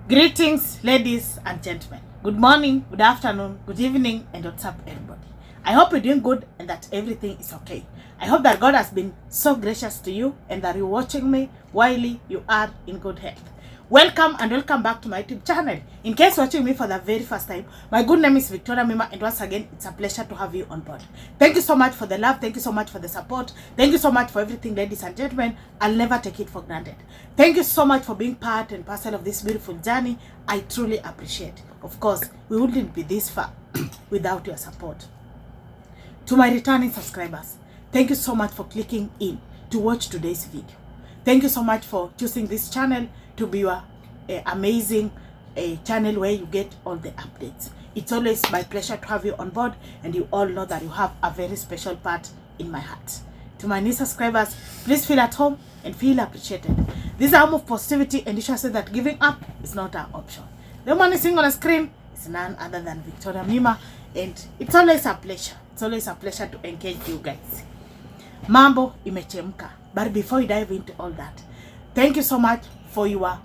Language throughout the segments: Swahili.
Greetings, ladies and gentlemen. Good morning, good afternoon, good evening, and what's up, everybody? I hope you're doing good and that everything is okay. I hope that God has been so gracious to you and that you're watching me while you are in good health. Welcome and welcome back to my YouTube channel. In case watching me for the very first time, my good name is Victoria Mima, and once again, it's a pleasure to have you on board. Thank you so much for the love. Thank you so much for the support. Thank you so much for everything, ladies and gentlemen. I'll never take it for granted. Thank you so much for being part and parcel of this beautiful journey. I truly appreciate. Of course, we wouldn't be this far without your support. To my returning subscribers, thank you so much for clicking in to watch today's video. Thank you so much for choosing this channel to be your amazing channel where you get all the updates. It's always my pleasure to have you on board, and you all know that you have a very special part in my heart. To my new subscribers, please feel at home and feel appreciated. This is a home of positivity, and you shall say that giving up is not our option. The money sitting on the screen is none other than Victoria Mima, and it's always a pleasure. It's always a pleasure to engage you guys. Mambo imechemka. But before we dive into all that, thank you so much for your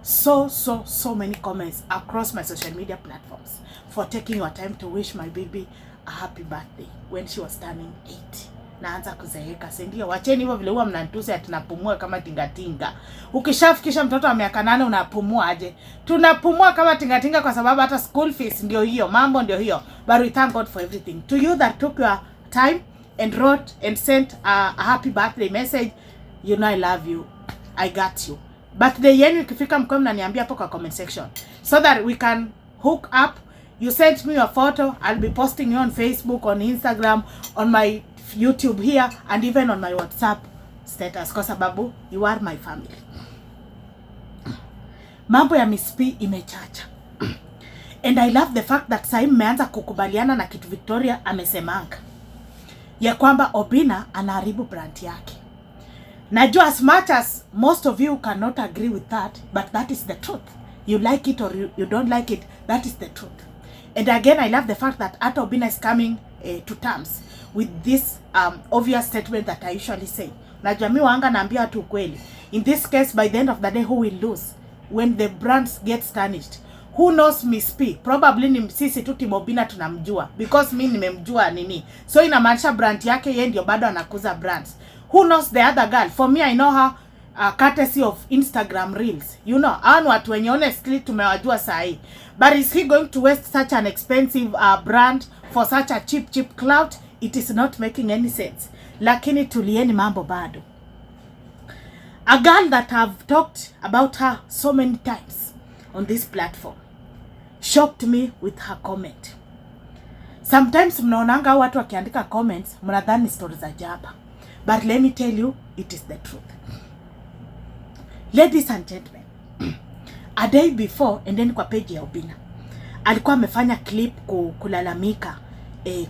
so many comments across my social media platforms, for taking your time to wish my baby a happy birthday when she was turning 8. Naanza kuzeeka, si ndio? Wacheni hivyo vile huwa mnanitusi tunapumua kama tingatinga. Ukishafikisha mtoto wa miaka 8 unapumua aje? Tunapumua kama tingatinga kwa sababu hata school fees ndio hiyo, mambo ndio hiyo. But we thank God for everything. To you that took your time and wrote and sent a happy birthday message, you know I love you. I got you. Birthday yenu ikifika mko mnaniambia hapo kwa comment section so that we can hook up. You sent me a photo, I'll be posting you on Facebook, on Instagram, on my YouTube here, and even on my WhatsApp status kwa sababu you are my family. Mambo ya Miss P imechacha. And I love the fact that sasa mmeanza kukubaliana na kitu Victoria amesemanga ya kwamba Obinna anaharibu brand yake. Najua as much as most of you cannot agree with that, but that is the truth. You like it or you don't like it, that is the truth. And again, I love the fact that Ata Obinna is coming to terms with this obvious statement that I usually say. Najua mi wanga naambia tu ukweli. In this case, by the end of the day, who will lose? When the brands get tarnished. Who knows Miss P? Probably ni sisi tu Team Obinna tunamjua. Because mi nimemjua nini. So inamaanisha brand yake yeye ndio bado anakuza brands. Who knows the other girl? For me, I know her courtesy of Instagram Reels. You know, hao watu wenye honestly tumewajua sahi. But is he going to waste such an expensive brand for such a cheap clout? It is not making any sense. Lakini tulieni mambo bado. A girl that I've talked about her so many times on this platform shocked me with her comment. Sometimes mnaonanga watu wakiandika comments mnadhani stories za jaba. But let me tell you, it is the truth. Ladies and gentlemen, a day before, and then kwa page ya Obinna, alikuwa amefanya clip kulalamika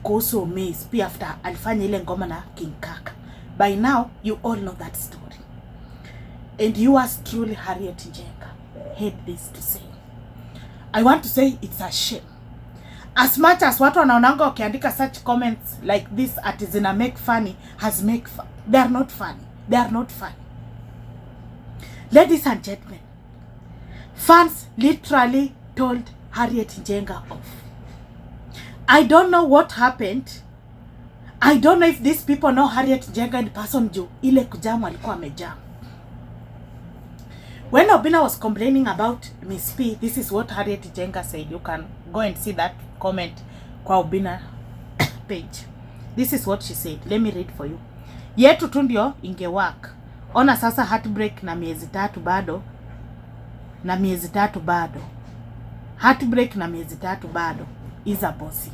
kuhusu Miss P after alifanya ile ngoma na King Kaka. By now, you all know that story. And yours truly, Harriet Jenga, had this to say. I want to say it's a shame. As much as watu wanaonanga wakiandika such comments like this at zina make funny, has make fun. They are not funny. They are not funny. Ladies and gentlemen, fans literally told Harriet Jenga off. I don't know what happened. I don't know if these people know Harriet Jenga in person juu ile kujamu alikuwa amejam. When Obinna was complaining about Miss P, this is what Harriet Jenga said. You can go and see that comment kwa Obinna page. This is what she said. Let me read for you. Yetu tu ndio ingewak. Ona sasa heartbreak na miezi 3 bado. Na miezi 3 bado. Heartbreak na miezi 3 bado. Is a bossy.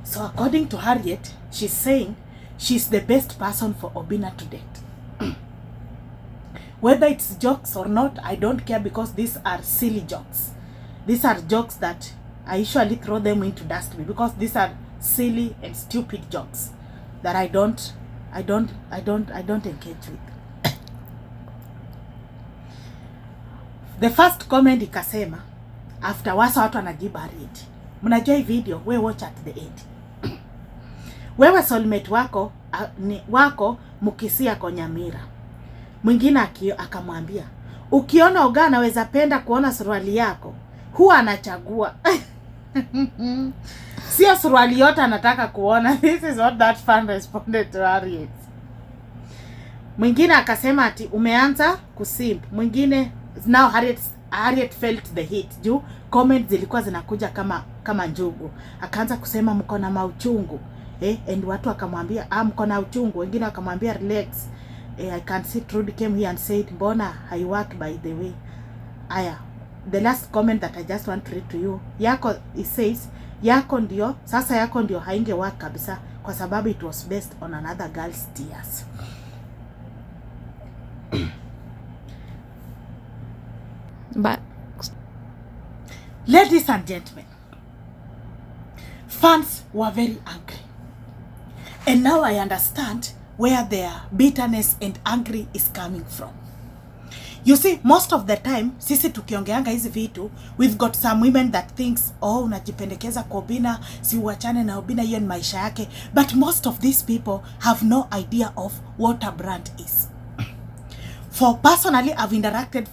So according to Harriet, she's saying she's the best person for Obinna to date. Whether it's jokes or not, I don't care, because these are silly jokes. These are jokes that I usually throw them into dustbin because these are silly and stupid jokes that I don't engage with. The first comment ikasema after watu wanajibu Harriet. Mnajua hii video, we watch at the end. Wewe soulmate wako mukisia kwa Nyamira. Mwingine akamwambia, Ukiona Oga anaweza penda kuona suruali yako, huwa anachagua. Sio suruali yote anataka kuona. This is what that fan responded to Harriet. Mwingine akasema ati umeanza kusimp. Mwingine now Harriet felt the hit. Juu comments zilikuwa zinakuja kama njugu. Akaanza kusema mko na mauchungu. And watu akamwambia mko na uchungu. Wengine akamwambia relax. I can see Trudy came here and said mbona I work by the way. Aya, the last comment that I just want to read to you. Yako, it says yako ndio hainge work kabisa kwa sababu it was based on another girl's tears. But ladies and gentlemen, fans were very angry. And now I understand where their bitterness and angry is coming from. You see, most of the time, sisi tukiongeanga hizi vitu, we've got some women that thinks, unajipendekeza kwa Obinna, si uachane na Obinna, hiyo ni maisha yake. But most of these people have no idea of what a brand is. For personally, I've interacted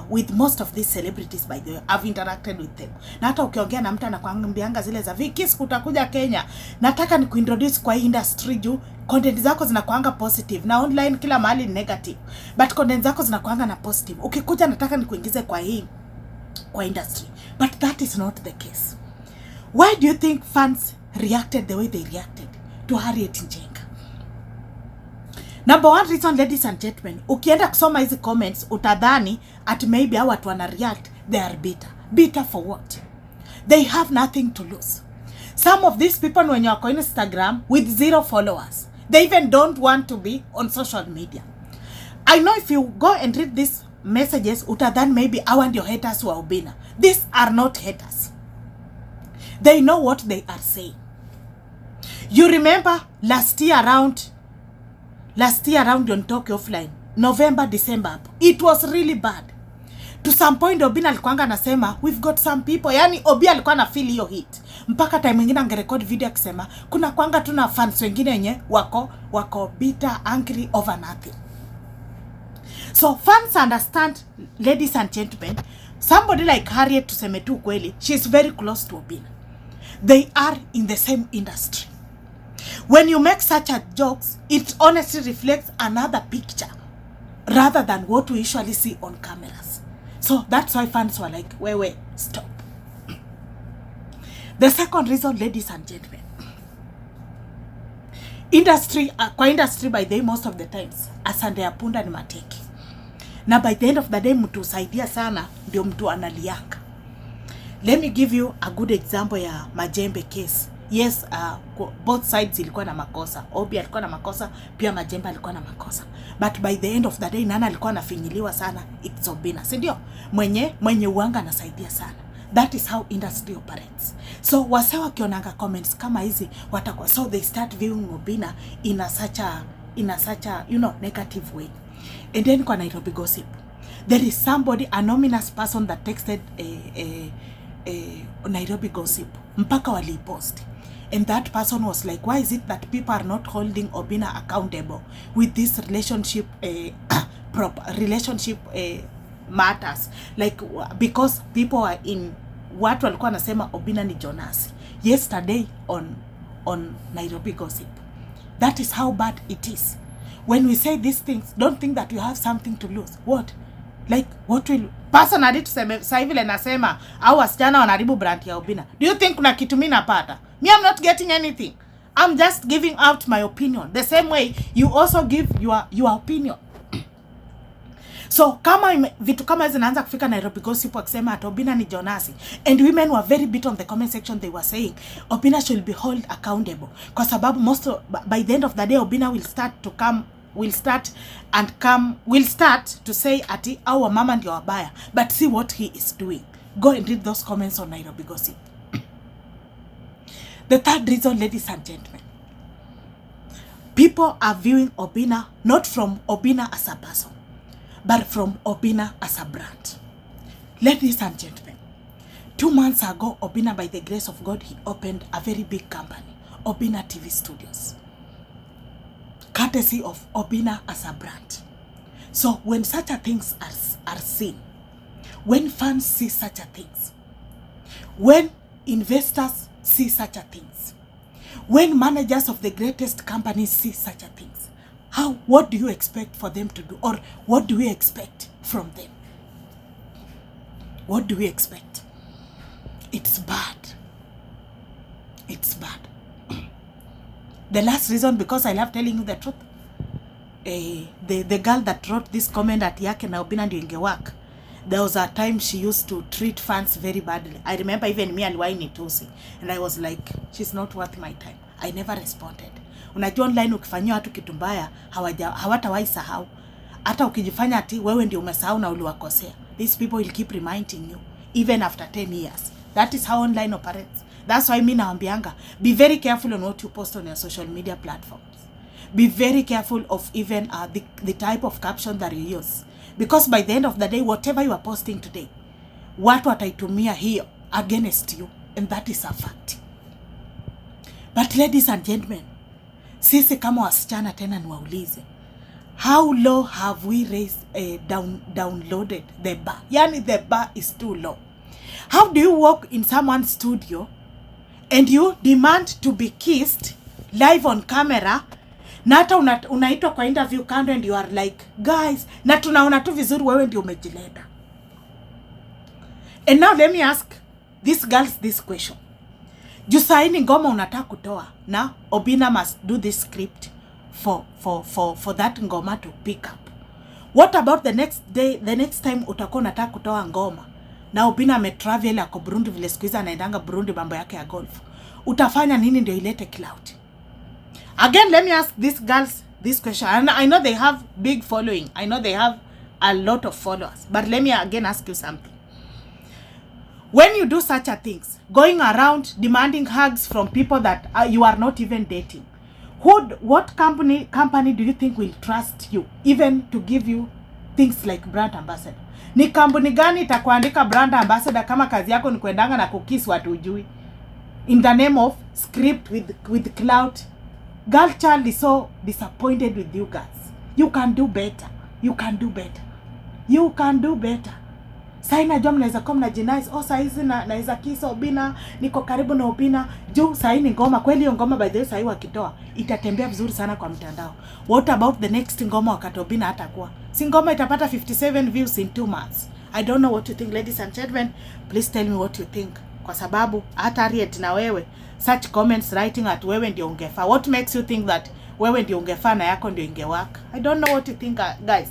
with most of these celebrities, by the way. I've interacted with them. Na hata ukiongea na mtu anakuambianga zile za Vikis utakuja Kenya, nataka nikuintroduce kwa industry juu content zako zinakuanga positive, na online kila mahali negative, but content zako zinakuanga na positive. Ukikuja nataka nikuingize kwa industry, but that is not the case. Why do you think fans reacted the way they reacted to Harriet Njenga? Number one reason, ladies and gentlemen, ukienda kusoma hizi comments utadhani at maybe how watu wana react, they are bitter. Bitter for what? They have nothing to lose. Some of these people when you are on Instagram with 0 followers, they even don't want to be on social media. I know if you go and read these messages, utadhani maybe I want your haters wa Obinna. These are not haters. They know what they are saying. You remember last year around on Talk Offline, November, December, it was really bad. To some point Obinna alikuanga anasema we've got some people, yani Obi alikuwa na feel hiyo hit. Mpaka time mwingine angerecord video akisema kuna kwanga tuna fans wengine wenye wako bitter, angry over nothing. So fans understand, ladies and gentlemen, somebody like Harriet, tuseme tu kweli, she's very close to Obinna. They are in the same industry. When you make such a jokes, it honestly reflects another picture rather than what we usually see on cameras. So that's why fans were like, Wewe, stop. The second reason, ladies and gentlemen, kwa industry by the way, most of the times, asande ya punda ni mateke. Na by the end of the day, mtu usaidia sana, ndio mtu analianga. Let me give you a good example ya Majembe case. Yes, both sides ilikuwa na makosa. Obi alikuwa na makosa, pia Majembe alikuwa na makosa. But by the end of the day, nana alikuwa anafinyiliwa sana? It's Obinna. Si ndio? Mwenye uanga anasaidia sana. That is how industry operates. So wase wakionanga comments kama hizi watakuwa, so they start viewing Obinna in a such a negative way. And then kwa Nairobi gossip, there is somebody, a anonymous person that texted Nairobi gossip mpaka walipost. And that person was like, why is it that people are not holding Obinna accountable with this relationship matters? Like, because people are in watu walikuwa nasema Obinna ni Jonas yesterday on Nairobi gossip. That is how bad it is. When we say these things, don't think that you have something to lose. What? Like, what will personally tuseme sasa hivi nasema au wasichana wanaribu brand ya Obinna. Do you think kuna kitu mimi napata? Me, I'm not getting anything. I'm just giving out my opinion. The same way you also give your opinion. So kama vitu kama hizo zinaanza kufika Nairobi gossip wakisema at Obinna ni Jonasi, and women were very bit on the comment section, they were saying Obinna should be held accountable kwa sababu by the end of the day Obinna will start to say ati our mama ndio wabaya, but see what he is doing. Go and read those comments on Nairobi gossip. The third reason, ladies and gentlemen, people are viewing Obinna not from Obinna as a person, but from Obinna as a brand. Ladies and gentlemen, 2 months ago, Obinna, by the grace of God, he opened a very big company, Obinna TV Studios, courtesy of Obinna as a brand. So when such a things are seen, when fans see such a things, when investors see such a things, when managers of the greatest companies see such a things, what do you expect for them to do? Or what do we expect from them? What do we expect? It's bad. It's bad. The last reason, because I love telling you the truth, the girl that wrote this comment at yake na Obinna ndio ingewaka, there was a time she used to treat fans very badly. I remember even me aliwahi nitusi, and I was like, she's not worth my time. I never responded. Unajua online ukifanyia watu kitu mbaya hawatawahi sahau. Hata ukijifanya ati wewe ndio umesahau na uliwakosea, these people will keep reminding you even after 10 years. That is how online operates. That's why mimi naambianga, be very careful on what you post on your social media platforms. Be very careful of even the type of caption that you use, because by the end of the day, whatever you are posting today, watu wataitumia hiyo against you, and that is a fact. But ladies and gentlemen, sisi kama wasichana tena niwaulize, how low have we raised, downloaded the bar? Yani the bar is too low. How do you walk in someone's studio and you demand to be kissed live on camera, na hata unaitwa kwa interview kando and you are like, guys, na tunaona tu vizuri wewe ndio umejileta. And now let me ask these girls this question. Juu saini ngoma unataka kutoa, na Obinna must do this script for that ngoma to pick up. What about the next day, the next time utakuwa unataka kutoa ngoma na Obinna ametravel ako Burundi, vile siku hizi anaendanga Burundi mambo yake ya golf? Utafanya nini ndio ilete clout? Again, let me ask these girls this question. And I know they have big following. I know they have a lot of followers. But let me again ask you something. When you do such a things, going around demanding hugs from people that you are not even dating, what company do you think will trust you even to give you things like brand ambassador? Ni kampuni gani itakuandika brand ambassador kama kazi yako ni kuendanga na kukiss watu ujui in the name of script with clout? Girl child is so disappointed with you guys. You can do better. You can do better. You can do better. Sasa najua mnaweza kama mnajinize, saizi naweza kiss Obinna, niko karibu na Obinna. Juu sasa ni ngoma kweli, hiyo ngoma by the way sasa wakitoa itatembea vizuri sana kwa mtandao. What about the next ngoma wakati Obinna hatakuwa? Si ngoma itapata 57 views in 2 months. I don't know what you think, ladies and gentlemen. Please tell me what you think. Kwa sababu hata Harriet na wewe, such comments writing at wewe ndio ungefaa. What makes you think that wewe ndio ungefaa na yako ndio ingewaka? I don't know what you think, guys.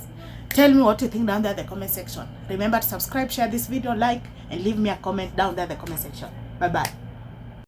Tell me what you think down there in the comment section. Remember to subscribe, share this video, like, and leave me a comment down there in the comment section. Bye-bye.